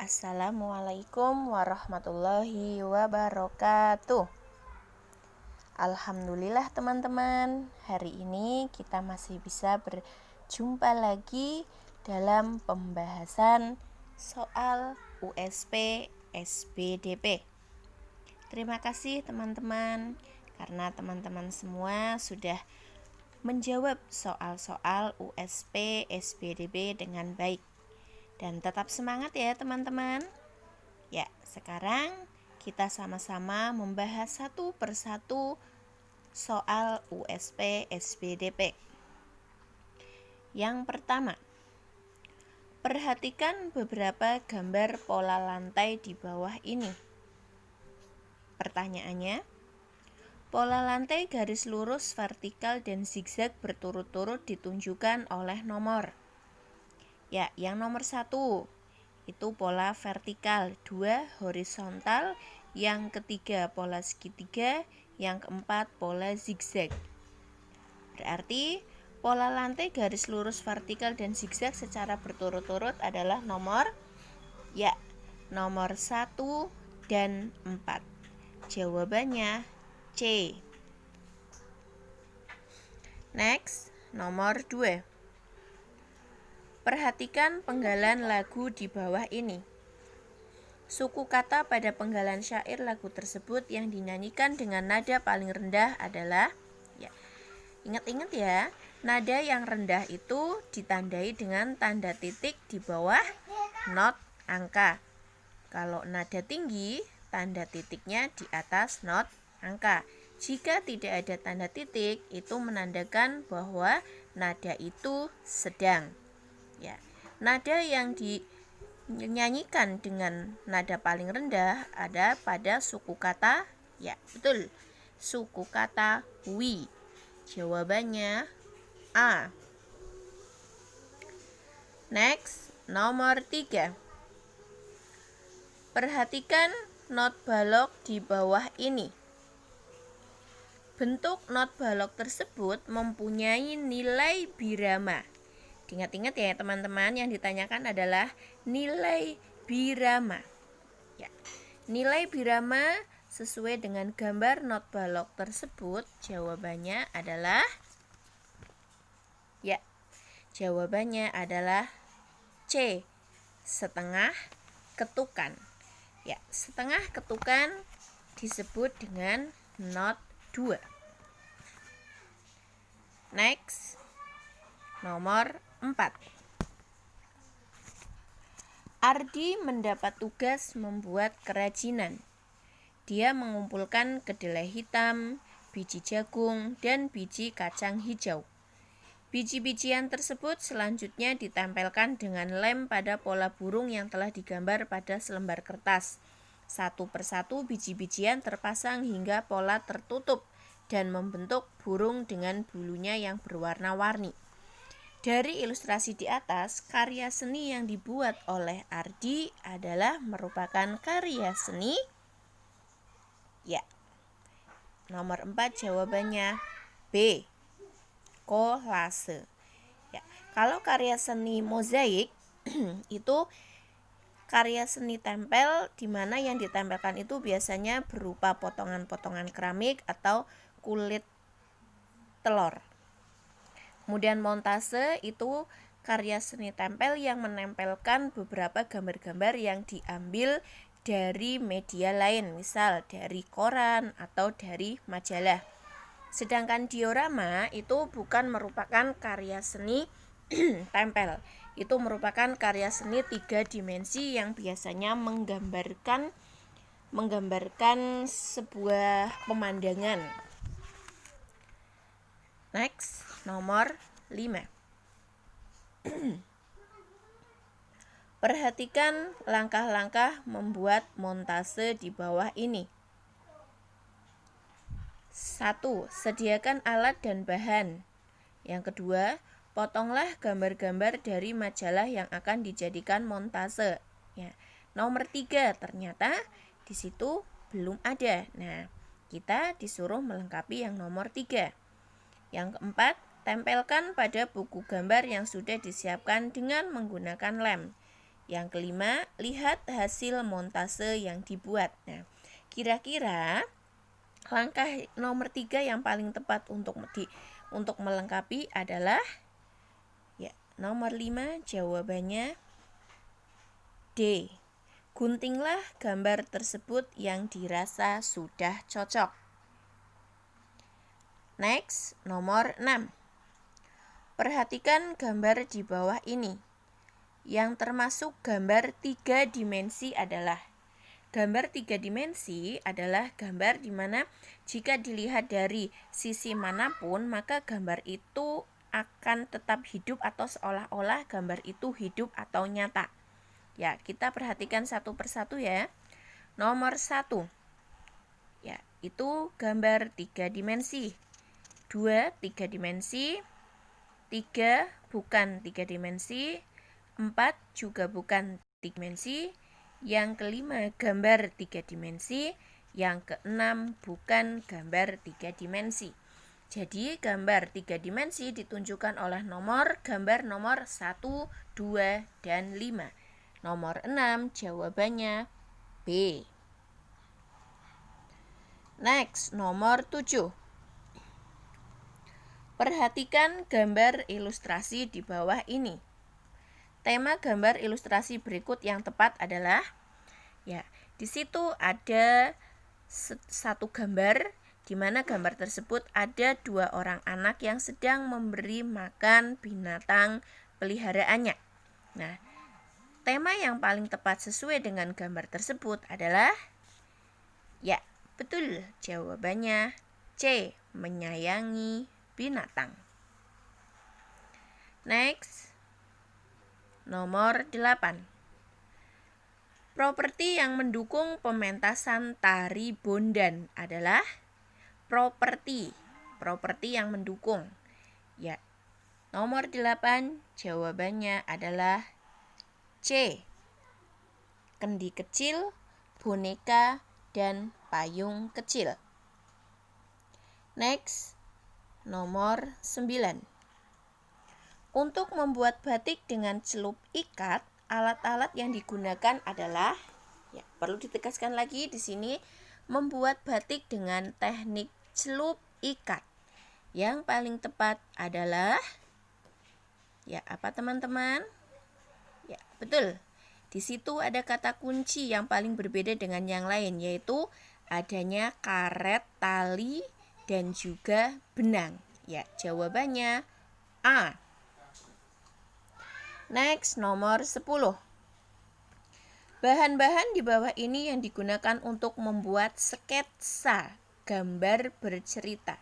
Assalamualaikum warahmatullahi wabarakatuh. Alhamdulillah teman-teman, hari ini kita masih bisa berjumpa lagi dalam pembahasan soal USP SBDP. Terima kasih teman-teman, karena teman-teman semua sudah menjawab soal-soal USP SBDP dengan baik. Dan tetap semangat ya teman-teman. Ya, sekarang kita sama-sama membahas satu persatu soal USP SBDP. Yang pertama, perhatikan beberapa gambar pola lantai di bawah ini. Pertanyaannya, pola lantai garis lurus, vertikal, dan zigzag berturut-turut ditunjukkan oleh nomor. Ya, yang nomor 1 itu pola vertikal, 2 horizontal, yang ketiga pola segitiga, yang keempat pola zigzag. Berarti pola lantai garis lurus, vertikal, dan zigzag secara berturut-turut adalah nomor 1 dan 4. Jawabannya C. Next, nomor 2. Perhatikan penggalan lagu di bawah ini. Suku kata pada penggalan syair lagu tersebut yang dinyanyikan dengan nada paling rendah adalah, ingat-ingat ya, nada yang rendah itu ditandai dengan tanda titik di bawah not angka. Kalau nada tinggi, tanda titiknya di atas not angka. Jika tidak ada tanda titik, itu menandakan bahwa nada itu sedang. Ya, nada yang dinyanyikan dengan nada paling rendah ada pada suku kata, betul, suku kata wi. Jawabannya A. Next, nomor 3. Perhatikan not balok di bawah ini. Bentuk not balok tersebut mempunyai nilai birama. Ingat-ingat ya teman-teman, yang ditanyakan adalah nilai birama. Ya, nilai birama sesuai dengan gambar not balok tersebut, jawabannya adalah C, setengah ketukan. Ya, setengah ketukan disebut dengan not 2. Next, nomor 4. Ardi mendapat tugas membuat kerajinan. Dia mengumpulkan kedelai hitam, biji jagung, dan biji kacang hijau. Biji-bijian tersebut selanjutnya ditempelkan dengan lem pada pola burung yang telah digambar pada selembar kertas. Satu persatu biji-bijian terpasang hingga pola tertutup dan membentuk burung dengan bulunya yang berwarna-warni. Dari ilustrasi di atas, karya seni yang dibuat oleh Ardi adalah merupakan karya seni. Nomor 4 jawabannya B, kolase. Kalau karya seni mozaik itu karya seni tempel, di mana yang ditempelkan itu biasanya berupa potongan-potongan keramik atau kulit telur. Kemudian montase itu karya seni tempel yang menempelkan beberapa gambar-gambar yang diambil dari media lain, misal dari koran atau dari majalah. Sedangkan diorama itu bukan merupakan karya seni tempel. Itu merupakan karya seni 3 dimensi yang biasanya menggambarkan sebuah pemandangan. Next, nomor 5. Perhatikan langkah-langkah membuat montase di bawah ini. 1. Sediakan alat dan bahan. Yang kedua, potonglah gambar-gambar dari majalah yang akan dijadikan montase. Nomor 3, ternyata di situ belum ada. Nah, kita disuruh melengkapi yang nomor 3. Yang keempat, tempelkan pada buku gambar yang sudah disiapkan dengan menggunakan lem. Yang kelima, lihat hasil montase yang dibuat. Nah, kira-kira langkah nomor 3 yang paling tepat untuk melengkapi adalah ya, nomor 5 jawabannya D. Guntinglah gambar tersebut yang dirasa sudah cocok. Next, nomor 6. Perhatikan gambar di bawah ini. Yang termasuk gambar 3 dimensi adalah gambar 3 dimensi adalah gambar di mana jika dilihat dari sisi manapun maka gambar itu akan tetap hidup atau seolah-olah gambar itu hidup atau nyata. Ya, kita perhatikan satu persatu ya. Nomor 1. Ya, itu gambar 3 dimensi. 2 3 dimensi. 3 bukan 3 dimensi. 4 juga bukan 3 dimensi. Yang kelima gambar 3 dimensi. Yang keenam bukan gambar 3 dimensi. Jadi gambar 3 dimensi ditunjukkan oleh gambar nomor 1, 2, dan 5. Nomor 6 jawabannya B. Next, nomor 7. Perhatikan gambar ilustrasi di bawah ini. Tema gambar ilustrasi berikut yang tepat adalah ya, di situ ada satu gambar di mana gambar tersebut ada 2 orang anak yang sedang memberi makan binatang peliharaannya. Nah, tema yang paling tepat sesuai dengan gambar tersebut adalah ya, betul, jawabannya C, menyayangi binatang. Next, nomor 8. Properti yang mendukung pementasan tari bondan adalah properti yang mendukung. Ya, nomor 8 jawabannya adalah C, kendi kecil, boneka, dan payung kecil. Next, nomor 9. Untuk membuat batik dengan celup ikat, alat-alat yang digunakan adalah ya, perlu ditegaskan lagi di sini membuat batik dengan teknik celup ikat. Yang paling tepat adalah ya, apa teman-teman? Ya, betul. Di situ ada kata kunci yang paling berbeda dengan yang lain, yaitu adanya karet, tali, dan juga benang. Ya, jawabannya A. Next, nomor 10. Bahan-bahan di bawah ini yang digunakan untuk membuat sketsa gambar bercerita.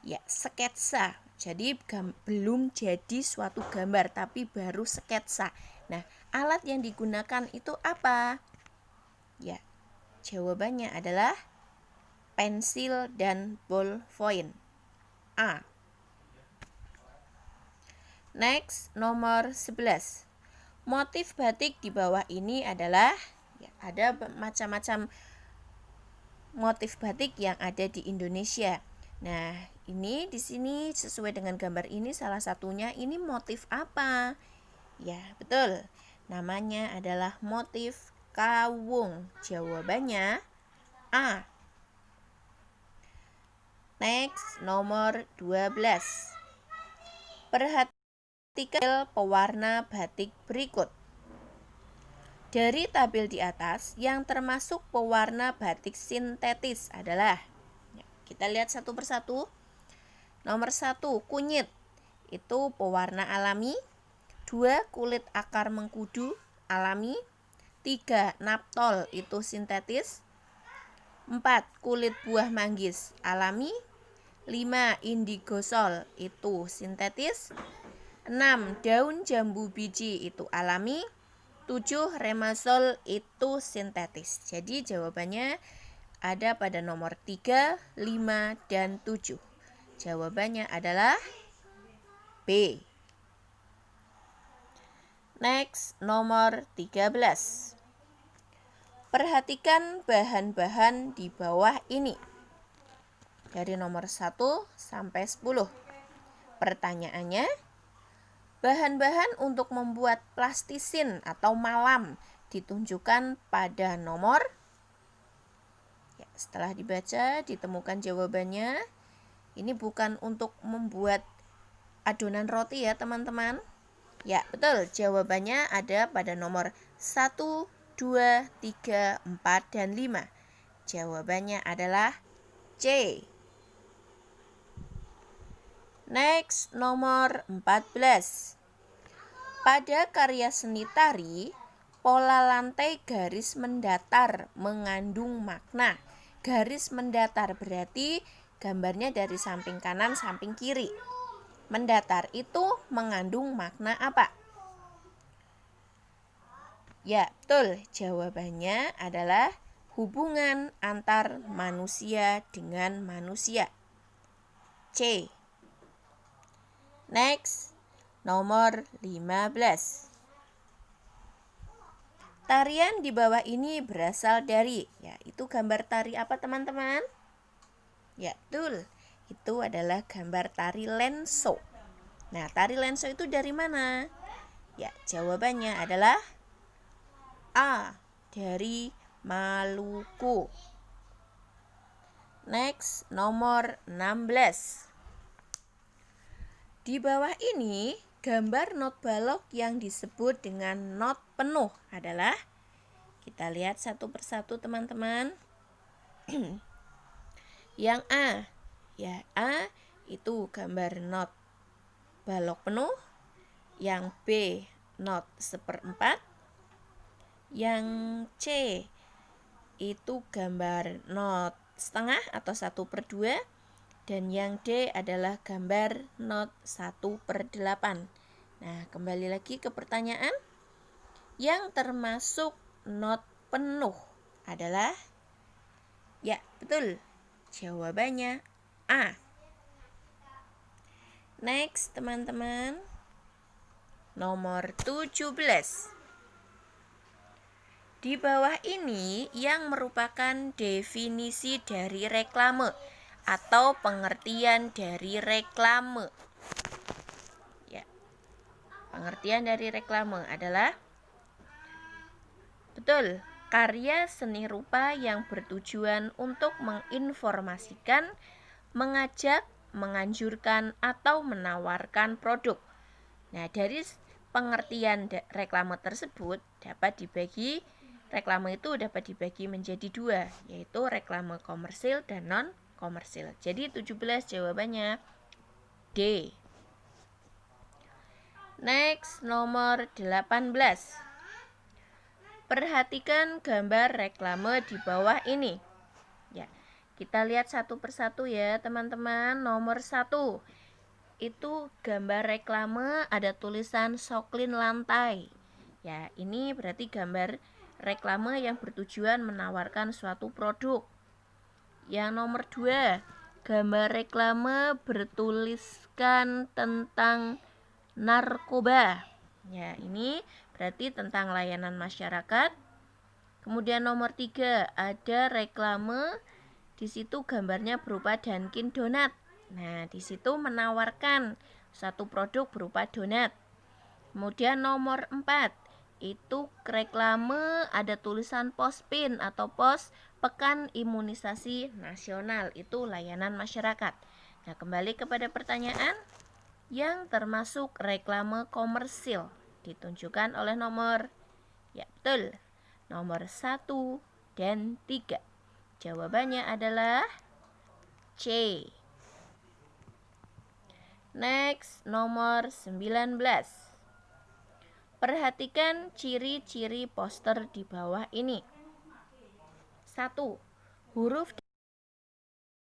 Ya, sketsa. Jadi belum jadi suatu gambar, tapi baru sketsa. Nah, alat yang digunakan itu apa? Ya, jawabannya adalah pensil dan ballpoint. A. Next, nomor 11. Motif batik di bawah ini adalah ya, ada macam-macam motif batik yang ada di Indonesia. Nah, ini di sini sesuai dengan gambar ini salah satunya ini motif apa? Ya, betul. Namanya adalah motif kawung. Jawabannya A. Next, nomor 12. Perhatikan pewarna batik berikut. Dari tabel di atas, yang termasuk pewarna batik sintetis adalah ya, kita lihat satu persatu. Nomor 1, kunyit. Itu pewarna alami. 2, kulit akar mengkudu alami. 3, naptol itu sintetis. 4, kulit buah manggis alami. 5, indigosol itu sintetis. 6, daun jambu biji itu alami. 7, remasol itu sintetis. Jadi jawabannya ada pada nomor 3, 5, dan 7. Jawabannya adalah B. Next, nomor 13. Perhatikan bahan-bahan di bawah ini. Dari nomor 1 sampai 10. Pertanyaannya, Bahan-bahan untuk membuat plastisin atau malam ditunjukkan pada nomor. Ya, setelah dibaca ditemukan jawabannya. Ini bukan untuk membuat adonan roti ya teman-teman. Ya, betul. Jawabannya ada pada nomor 1, 2, 3, 4, dan 5. Jawabannya adalah C. Next, nomor 14. Pada karya seni tari, pola lantai garis mendatar mengandung makna. Garis mendatar berarti gambarnya dari samping kanan samping kiri. Mendatar itu mengandung makna apa? Ya, betul. Jawabannya adalah hubungan antar manusia dengan manusia. C. Next, nomor 15. Tarian di bawah ini berasal dari, ya, itu gambar tari apa teman-teman? Ya, betul. Itu adalah gambar tari lenso. Nah, tari lenso itu dari mana? Ya, jawabannya adalah A, dari Maluku. Next, nomor 16. Di bawah ini, gambar not balok yang disebut dengan not penuh adalah, kita lihat satu persatu teman-teman. Yang A, ya, A itu gambar not balok penuh. Yang B, not seperempat. Yang C itu gambar not setengah atau 1/2. Dan yang D adalah gambar not 1/8. Nah, kembali lagi ke pertanyaan. Yang termasuk not penuh adalah, ya, betul. Jawabannya A. Next, teman-teman. Nomor 17. Di bawah ini yang merupakan definisi dari reklame atau pengertian dari reklame. Ya. Pengertian dari reklame adalah, betul, karya seni rupa yang bertujuan untuk menginformasikan, mengajak, menganjurkan, atau menawarkan produk. Nah, dari pengertian reklame tersebut reklame itu dapat dibagi menjadi 2, yaitu reklame komersil dan non-komersil. Jadi 17 jawabannya D. Next, nomor 18. Perhatikan gambar reklame di bawah ini. Ya, kita lihat satu persatu ya teman-teman. Nomor 1, itu gambar reklame ada tulisan Soklin lantai. Ya, ini berarti gambar reklame yang bertujuan menawarkan suatu produk. Yang nomor 2, gambar reklame bertuliskan tentang narkoba. Ya, ini berarti tentang layanan masyarakat. Kemudian nomor 3, ada reklame, di situ gambarnya berupa Dunkin Donat. Nah, di situ menawarkan satu produk berupa donat. Kemudian nomor 4, itu reklame ada tulisan Pospin atau Pos Pekan Imunisasi Nasional, itu layanan masyarakat. Nah, kembali kepada pertanyaan, yang termasuk reklame komersil ditunjukkan oleh nomor, ya, betul, nomor 1 dan 3. Jawabannya adalah C. Next, nomor 19. Perhatikan ciri-ciri poster di bawah ini. 1. Huruf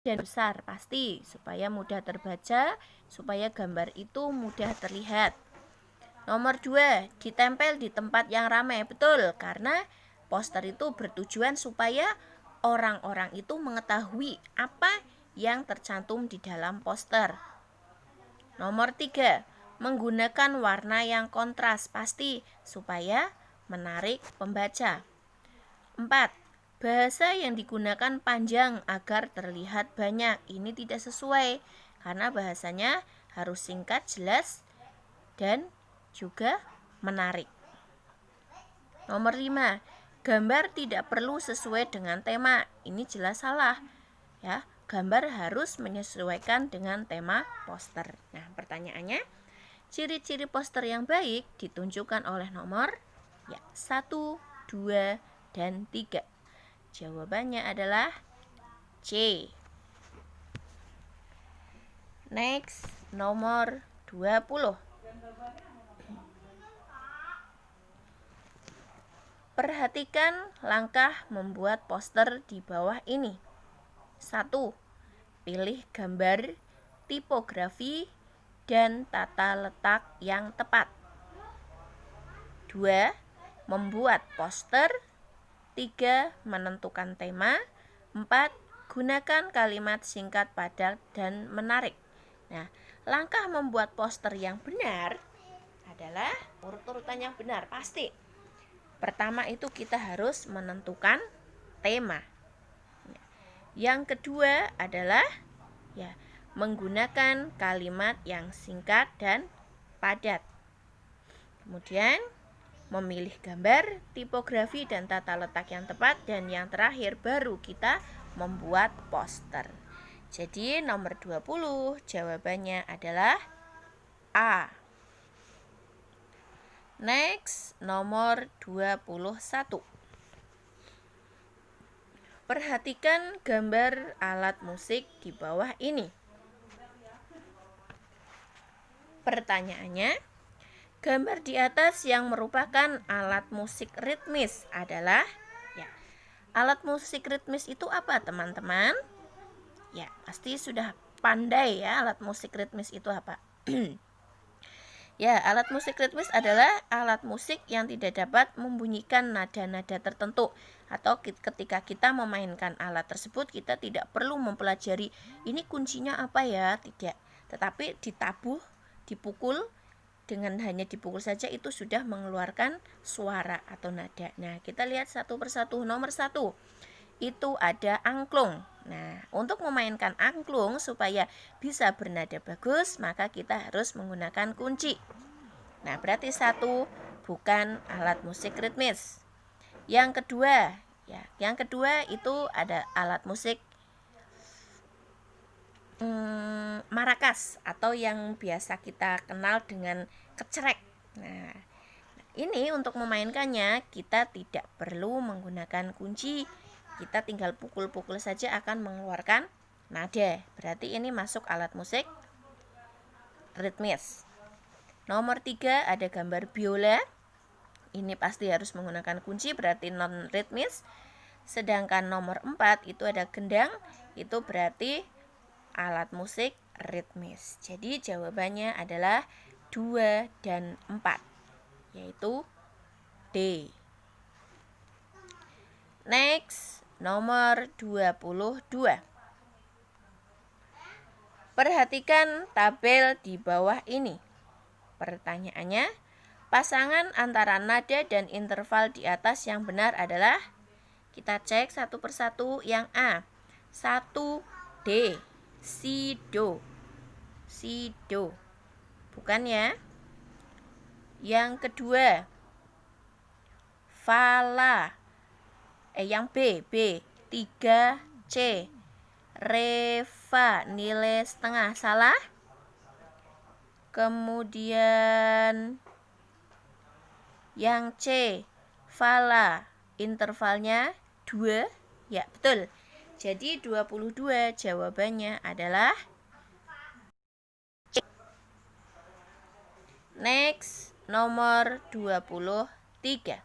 dan besar pasti supaya mudah terbaca, supaya gambar itu mudah terlihat. Nomor 2, ditempel di tempat yang ramai. Betul, karena poster itu bertujuan supaya orang-orang itu mengetahui apa yang tercantum di dalam poster. Nomor 3, menggunakan warna yang kontras pasti supaya menarik pembaca. 4, bahasa yang digunakan panjang agar terlihat banyak. Ini tidak sesuai karena bahasanya harus singkat, jelas, dan juga menarik. Nomor 5, gambar tidak perlu sesuai dengan tema. Ini jelas salah. Ya, gambar harus menyesuaikan dengan tema poster. Nah, pertanyaannya, ciri-ciri poster yang baik ditunjukkan oleh nomor 1, 2, dan 3. Jawabannya adalah C. Next, nomor 20. Perhatikan langkah membuat poster di bawah ini. 1. Pilih gambar, tipografi, dan tata letak yang tepat. 2. Membuat poster. 3. Menentukan tema. 4. Gunakan kalimat singkat, padat, dan menarik. Nah, langkah membuat poster yang benar adalah urut-urutan yang benar, pasti. Pertama itu kita harus menentukan tema. Yang kedua adalah menggunakan kalimat yang singkat dan padat. Kemudian memilih gambar, tipografi, dan tata letak yang tepat. Dan yang terakhir baru kita membuat poster. Jadi nomor 20 jawabannya adalah A. Next, nomor 21. Perhatikan gambar alat musik di bawah ini. Pertanyaannya, gambar di atas yang merupakan alat musik ritmis adalah alat musik ritmis itu apa, teman-teman? Ya, pasti sudah pandai ya alat musik ritmis itu apa. Ya, alat musik ritmis adalah alat musik yang tidak dapat membunyikan nada-nada tertentu. Atau ketika kita memainkan alat tersebut, kita tidak perlu mempelajari ini kuncinya apa ya, tidak. Tetapi ditabuh, dipukul, dengan hanya dipukul saja itu sudah mengeluarkan suara atau nada. Nah, kita lihat satu persatu. Nomor 1, itu ada angklung. Nah, untuk memainkan angklung supaya bisa bernada bagus, maka kita harus menggunakan kunci. Nah, berarti 1 bukan alat musik ritmis. Yang kedua, itu ada alat musik marakas atau yang biasa kita kenal dengan kecerek. Nah, ini untuk memainkannya kita tidak perlu menggunakan kunci. Kita tinggal pukul-pukul saja akan mengeluarkan nada. Berarti ini masuk alat musik ritmis. Nomor 3 ada gambar biola. Ini pasti harus menggunakan kunci, berarti non ritmis. Sedangkan nomor 4 itu ada gendang. Itu berarti alat musik ritmis. Jadi jawabannya adalah 2 dan 4, yaitu D. Next, nomor 22. Perhatikan tabel di bawah ini. Pertanyaannya, pasangan antara nada dan interval di atas yang benar adalah, kita cek satu persatu. Yang A, 1 D, si do. Si do. Bukan ya. Yang kedua, fa la. Yang B, 3 C, re fa, nilai setengah, salah. Kemudian yang C, fa la, intervalnya 2. Ya, betul. Jadi 22 jawabannya adalah C. Next, nomor 23.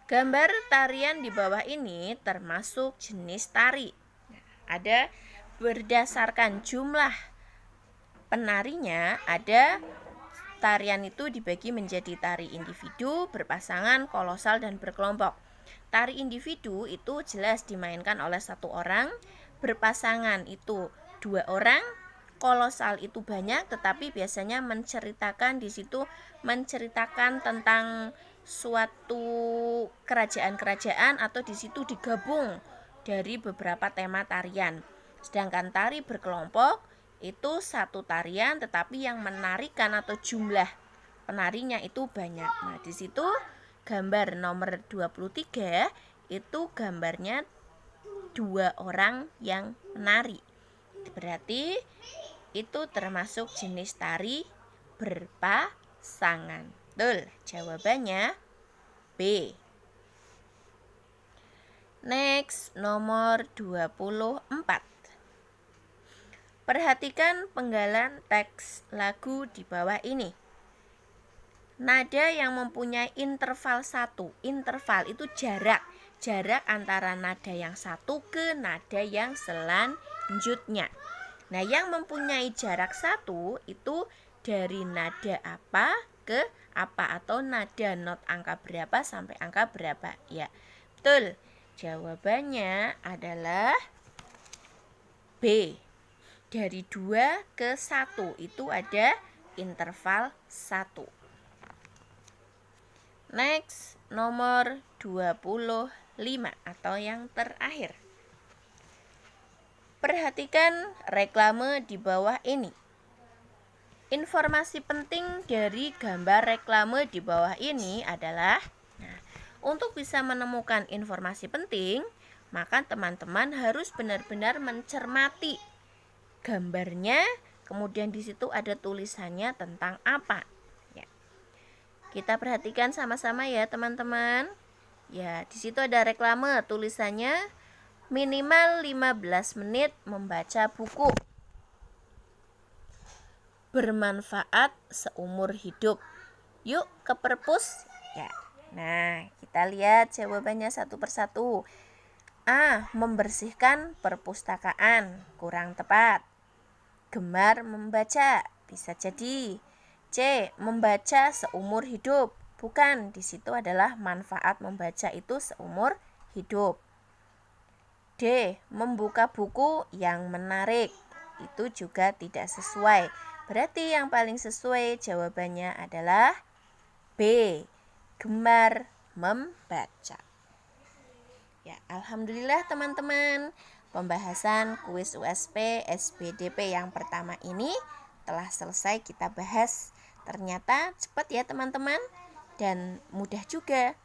Gambar tarian di bawah ini termasuk jenis tari. Ada berdasarkan jumlah penarinya, ada tarian itu dibagi menjadi tari individu, berpasangan, kolosal, dan berkelompok. Tari individu itu jelas dimainkan oleh 1 orang, berpasangan itu 2 orang, kolosal itu banyak, tetapi biasanya menceritakan tentang suatu kerajaan-kerajaan atau di situ digabung dari beberapa tema tarian. Sedangkan tari berkelompok itu 1 tarian tetapi yang menarikan atau jumlah penarinya itu banyak. Nah, di situ gambar nomor 23 itu gambarnya 2 orang yang menari. Berarti itu termasuk jenis tari berpasangan. Betul, jawabannya B. Next, nomor 24. Perhatikan penggalan teks lagu di bawah ini. Nada yang mempunyai interval 1. Interval itu jarak antara nada yang satu ke nada yang selanjutnya. Nah, yang mempunyai jarak 1 itu dari nada apa ke apa, atau nada not angka berapa sampai angka berapa. Ya, betul. Jawabannya adalah B. Dari 2 ke 1 itu ada interval 1. Next, nomor 25 atau yang terakhir. Perhatikan reklame di bawah ini. Informasi penting dari gambar reklame di bawah ini adalah, untuk bisa menemukan informasi penting, maka teman-teman harus benar-benar mencermati gambarnya, kemudian di situ ada tulisannya tentang apa. Ya. Kita perhatikan sama-sama ya, teman-teman. Ya, di situ ada reklame, tulisannya minimal 15 menit membaca buku. Bermanfaat seumur hidup. Yuk ke perpus. Ya. Nah, kita lihat jawabannya satu persatu. A. Membersihkan perpustakaan, kurang tepat. Gemar membaca, bisa jadi. C. Membaca seumur hidup, bukan, di situ adalah manfaat membaca itu seumur hidup. D. Membuka buku yang menarik, itu juga tidak sesuai. Berarti yang paling sesuai jawabannya adalah B. Gemar membaca. Ya, alhamdulillah teman-teman, pembahasan kuis USP SBDP yang pertama ini telah selesai kita bahas. Ternyata cepat ya teman-teman, dan mudah juga.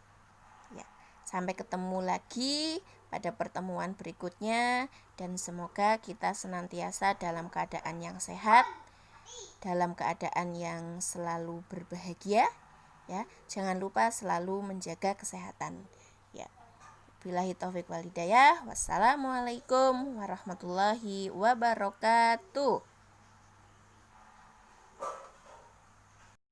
Ya, sampai ketemu lagi pada pertemuan berikutnya, dan semoga kita senantiasa dalam keadaan yang sehat, dalam keadaan yang selalu berbahagia. Ya, jangan lupa selalu menjaga kesehatan. Ya. Billahi taufik wal hidayah. Wassalamualaikum warahmatullahi wabarakatuh.